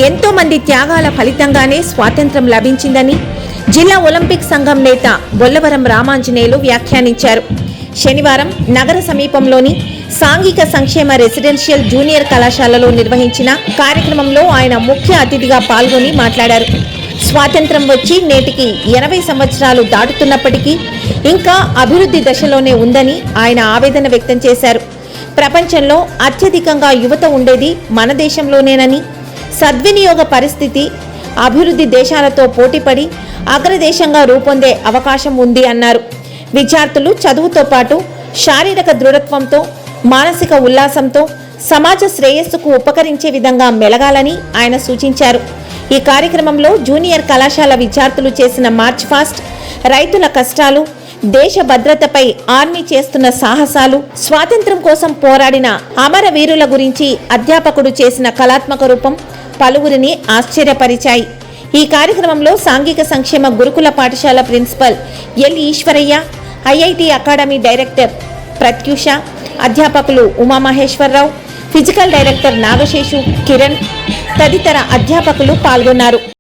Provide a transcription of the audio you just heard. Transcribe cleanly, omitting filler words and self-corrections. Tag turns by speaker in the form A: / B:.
A: ఎంతో మంది త్యాగాల ఫలితంగానే స్వాతంత్ర్యం లభించిందని జిల్లా ఒలింపిక్ సంఘం నేత బొల్లవరం రామాంజనేయులు వ్యాఖ్యానించారు. శనివారం నగర సమీపంలోని సాంఘిక సంక్షేమ రెసిడెన్షియల్ జూనియర్ కళాశాలలో నిర్వహించిన కార్యక్రమంలో ఆయన ముఖ్య అతిథిగా పాల్గొని మాట్లాడారు. స్వాతంత్ర్యం వచ్చి నేటికి 80 సంవత్సరాలు దాటుతున్నప్పటికీ ఇంకా అభివృద్ధి దశలోనే ఉందని ఆయన ఆవేదన వ్యక్తం చేశారు. ప్రపంచంలో అత్యధికంగా యువత ఉండేది మన దేశంలోనేనని, సద్వినియోగ పరిస్థితి అభివృద్ధి దేశాలతో పోటీపడి అగ్రదేశంగా రూపొందే అవకాశం ఉంది అన్నారు. విద్యార్థులు చదువుతో పాటు శారీరక దృఢత్వంతో, మానసిక ఉల్లాసంతో సమాజ శ్రేయస్సుకు ఉపకరించే విధంగా మెలగాలని ఆయన సూచించారు. ఈ కార్యక్రమంలో జూనియర్ కళాశాల విద్యార్థులు చేసిన మార్చ్ ఫాస్ట్, రైతుల కష్టాలు, దేశ భద్రతపై ఆర్మీ చేస్తున్న సాహసాలు, స్వాతంత్ర్యం కోసం పోరాడిన అమరవీరుల గురించి అధ్యాపకుడు చేసిన కళాత్మక రూపం పలువురిని ఆశ్చర్యపరిచాయి. ఈ కార్యక్రమంలో సాంఘిక సంక్షేమ గురుకుల పాఠశాల principal L Eswaraiah, IIT academy director Prathyusha, అధ్యాపకులు ఉమామహేశ్వరరావు, ఫిజికల్ డైరెక్టర్ నాగశేషు, కిరణ్ తదితర అధ్యాపకులు పాల్గొన్నారు.